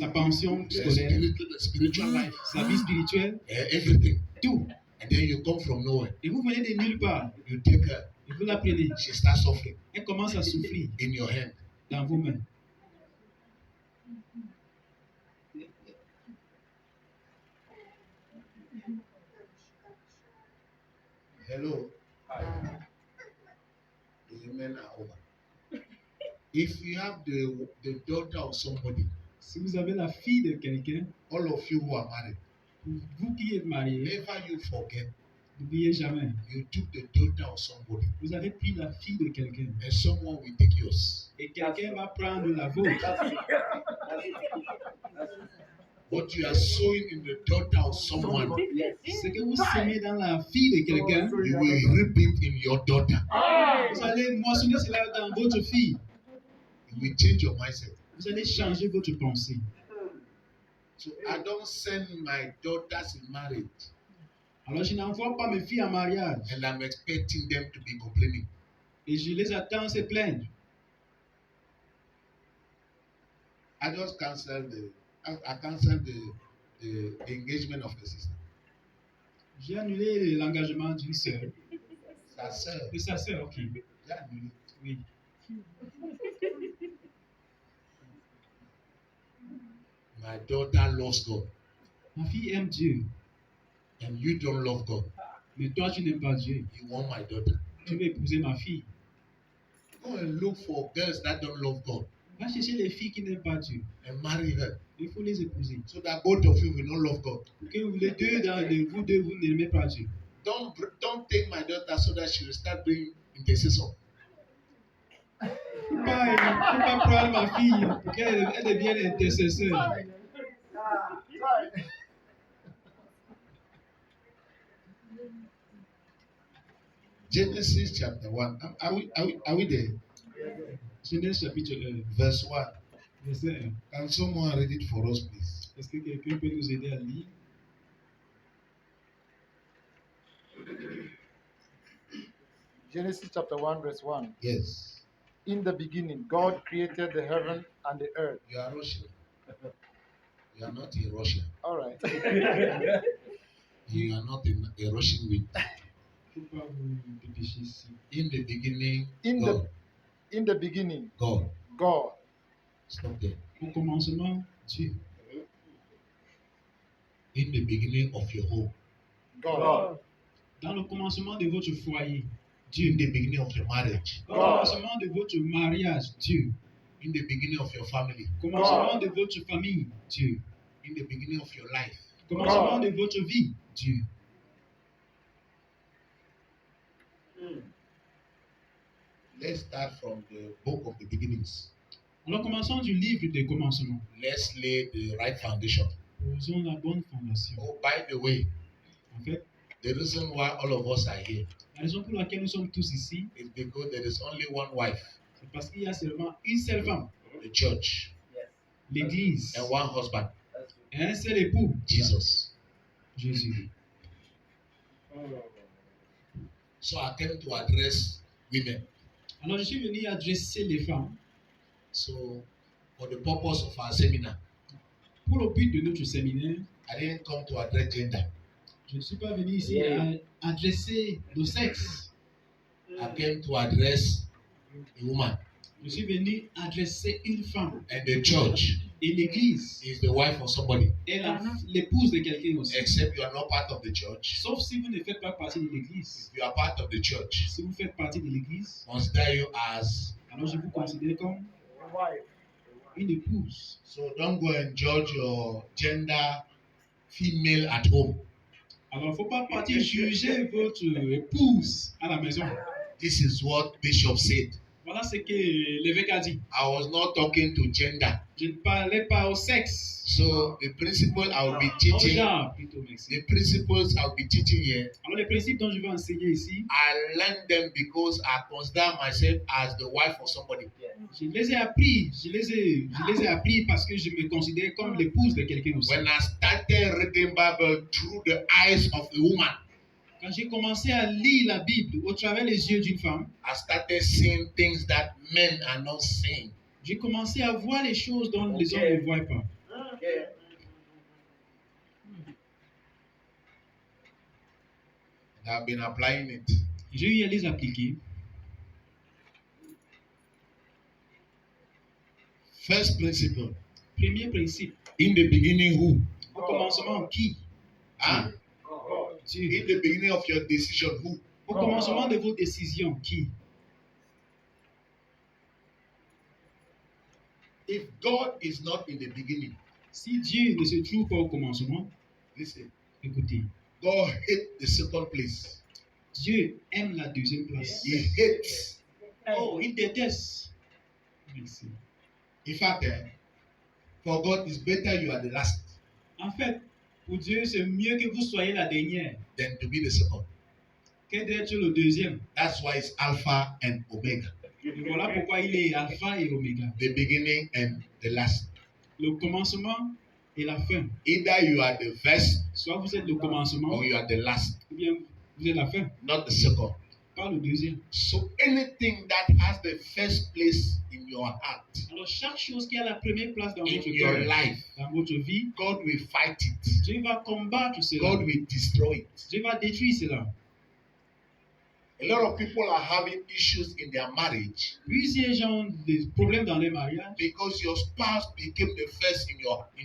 sa pension scolaire, spiritual life, sa vie spirituelle, everything. tout. And then you come from nowhere. Et vous venez de nulle part. You take her. Et vous la prenez. She starts suffering. Elle commence à souffrir in your hand. dans vos mains. Hello. Hi. The women are over. If you have the daughter of somebody, si vous avez la fille de quelqu'un, all of you who are married, vous qui êtes mariés, never you forget. N'oubliez jamais. You took the daughter of somebody. Vous avez pris la fille de quelqu'un. And someone will take yours. Et quelqu'un va prendre la vôtre. What you are sowing in the daughter of someone, ce que vous semez dans la fille de quelqu'un, you will reap it in your daughter. Vous allez moissonner cela dans votre fille. You will change your mindset. Vous allez changer votre pensée. So I don't send my daughters in marriage. Alors je n'envoie pas mes filles en mariage. And I'm expecting them to be complaining. Et je les attends se plaindre. I just canceled the engagement of the sister. J'ai annulé l'engagement d'une sœur. Sa sœur. De sa sœur, ok. J'ai annulé. Oui. My daughter loves God. Ma fille aime Dieu. And you don't love God. Mais toi, tu n'aimes pas Dieu. You want my daughter. Tu veux épouser ma fille. Go and look for girls that don't love God. Va chercher les filles qui n'aiment pas Dieu. And marry her. Il faut les épouser. So that both of you will not love God. Pour que les deux, vous deux, vous n'aimez pas Dieu. Don't take my daughter so that she will start being intercessor. Faut pas prendre ma fille pour qu'elle devienne intercesseur. Genesis chapter 1. Are we there? Genèse chapitre 1. Verse 1. Verset 1. Can someone read it for us, please? Est-ce que quelqu'un peut nous aider à lire? Genesis chapter 1, verse 1. Yes. In the beginning, God created the heaven and the earth. You are Russian. You are not in Russia. All right. You are not in a Russian wind. Faut pas vous dépêcher ici. In the beginning, In the beginning, God. God. Stop there. Au commencement, Dieu. In the beginning of your home. God. Dans le commencement de votre foyer, In Dieu. the beginning of your marriage. Au commencement de votre mariage, Dieu. In the beginning of your family. Commencement de votre famille, Dieu. In the beginning of your life. Commencement de votre vie, Dieu. Let's start from the book of the beginnings. Alors commençons du livre des commencements. Let's lay the right foundation. Posons la bonne fondation. Oh, by the way, En fait, the reason why all of us are here la raison pour laquelle nous sommes tous ici, is because there is only one wife, c'est parce qu'il y a seulement une seule femme, the church, l'Église, and one husband, et un seul époux, Jesus. Jésus. So I came to address women. Alors je suis venu adresser les femmes So, for the purpose of our seminar, pour le but de notre séminaire. I didn't come to address gender. Je ne suis pas venu ici à adresser le sexe. I came to address a woman. Je suis venu adresser une femme. And the church Et l'Église is the wife of somebody. est l'épouse de quelqu'un aussi. Except you are not part of the church. Sauf si vous ne faites pas partie de l'Église. If you are part of the church, Si vous faites partie de l'Église, consider you as. alors je vous considère comme une épouse. So don't go and judge your gender female at home. Alors il ne faut pas partir juger votre épouse à la maison. This is what Bishop said. Voilà ce que l'évêque a dit. I was not talking to gender. Je ne parlais pas au sexe. So the principle I will be Au teaching, genre, plutôt, merci. the principles I will be teaching here, Alors les principes dont je vais enseigner ici, I learned them because I consider myself as the wife of somebody. je les ai appris. Je les ai appris parce que je me considère comme l'épouse de quelqu'un aussi. When I started reading Bible through the eyes of a woman, Quand j'ai commencé à lire la Bible au travers les yeux d'une femme, I started seeing things that men are not seeing. j'ai commencé à voir les choses dont les hommes ne voient pas. I've been applying it. J'ai eu à les appliquer. First principle. Premier principe. In the beginning, who? Au commencement, qui? Huh? Dieu. In the beginning of your decision, who? Au commencement de vos décisions, qui? If God is not in the beginning, Si Dieu ne se trouve pas au commencement, listen, écoutez, God hates the second place. Dieu aime la deuxième place. He hates. Oh, il déteste. Merci. In fact, for God, it's better you are the last En fait, pour Dieu, c'est mieux que vous soyez la dernière than to be the second. que d'être le deuxième. That's why it's Alpha and Omega, Et voilà pourquoi il est alpha et oméga. the beginning and the last. Le commencement et la fin. Either you are the first Soit vous êtes le commencement, or you are the last, ou bien vous êtes la fin, not the second. pas le deuxième. So anything that has the first place in your heart, Alors chaque chose qui a la première place dans in votre your cœur, life, dans votre vie, God will fight it. Dieu va combattre cela. God will destroy it. Dieu va détruire cela. A lot of people are having issues in their marriage Plusieurs gens ont des problèmes dans les mariages because your spouse became the first in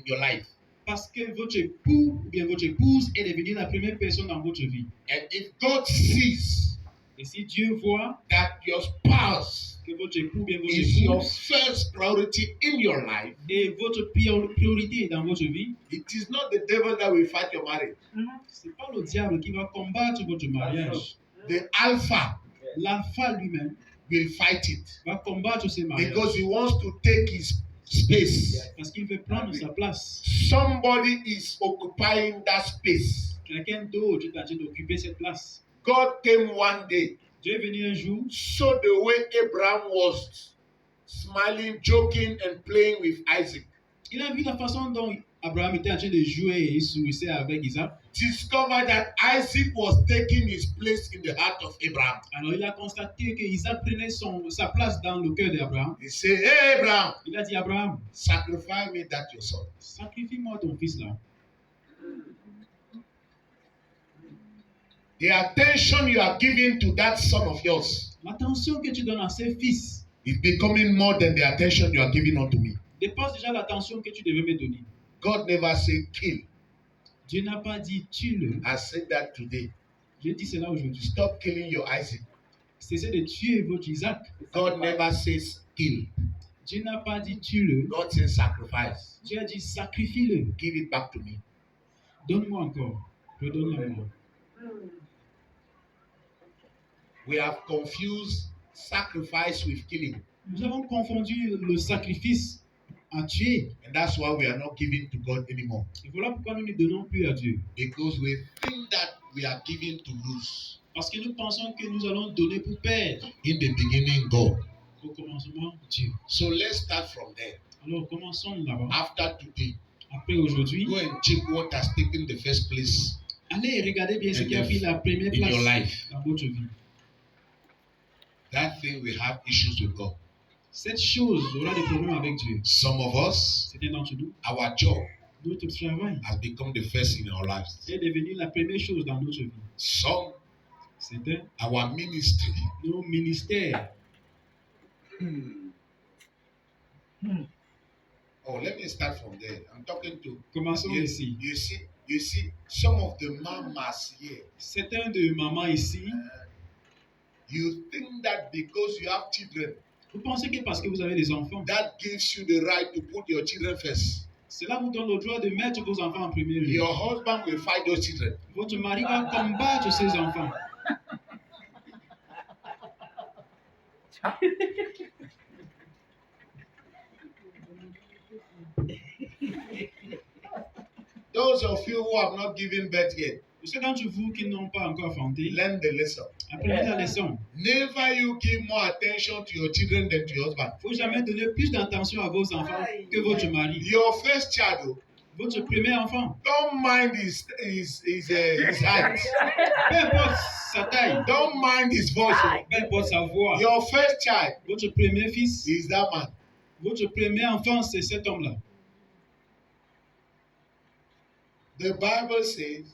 your life. parce que votre époux ou bien votre épouse est devenue la première personne dans votre vie. And if God sees Et si Dieu voit that your spouse que votre époux ou bien votre is your épouse first priority in your life, et votre priorité dans votre vie, it is not the devil that will fight your marriage. ce n'est pas le diable qui va combattre votre mariage. The Alpha L'alpha lui-même will fight it va combattre ces mariages because he wants to take his space. parce qu'il veut prendre sa place. Somebody is occupying that space. Quelqu'un d'autre est en train d'occuper cette place. God came one day, Dieu est venu un jour, saw the way Abraham was smiling, joking, and playing with Isaac. il a vu la façon dont Abraham était en train de jouer et sourire avec Isaac. Discovered that Isaac was taking his place in the heart of Abraham. Alors il a constaté que Isaac prenait sa place dans le cœur d'Abraham. He said, "Hey Abraham, Il a dit Abraham, sacrifice me that your son." sacrifie-moi ton fils là. The attention you are giving to that son of yours L'attention que tu donnes à ses fils is becoming more than the attention you are giving unto me. dépasse déjà l'attention que tu devais me donner. God never said kill. Dieu n'a pas dit tue-le. I said that today. Je dis cela aujourd'hui. Stop killing your Isaac. Cessez de tuer votre Isaac. God never says kill. Dieu n'a pas dit tue-le. God says sacrifice. Dieu a dit sacrifie-le. Give it back to me. Donne-moi encore. Redonne-le-moi. We have confused sacrifice with killing. Nous avons confondu le sacrifice à tuer. And that's why we are not giving to God anymore. Et voilà pourquoi nous ne donnons plus à Dieu. Because we think that we are giving to lose. Parce que nous pensons que nous allons donner pour perdre. In the beginning, God. Au commencement, Dieu. So let's start from there. Alors commençons là-bas. After today, Après aujourd'hui, go and check what has taken the first place allez et regardez bien ce qui a pris la première in your place life. dans votre vie. That thing we have issues with God. Cette chose aura des problèmes avec Dieu. Some of us, Certains d'entre nous, our job notre travail has become the first in our lives. est devenu la première chose dans notre vie. Some, Certains, our ministry. nos ministères. Oh, let me start from there. I'm talking to Commençons you, ici. you see, some of the mamas here. Certains de mamans ici, You think that because you have children, vous pensez que parce que vous avez des enfants, that gives you the right to put your children first. cela vous donne le droit de mettre vos enfants en premier lieu. Your husband will fight those children. Votre mari va combattre ses enfants. Those of you who have not given birth yet, Ceux d'entre vous qui n'ont pas encore enfanté, learn the lesson. apprenez la leçon. Never you give more attention to your children than to your husband. Il ne faut jamais donner plus d'attention à vos enfants que votre mari. Your first child, oh, Votre premier enfant, don't mind his height. peu importe sa taille, Don't mind his voice. Oh. peu importe sa voix, Your first child votre premier fils, is that man. votre premier enfant, c'est cet homme-là. The Bible says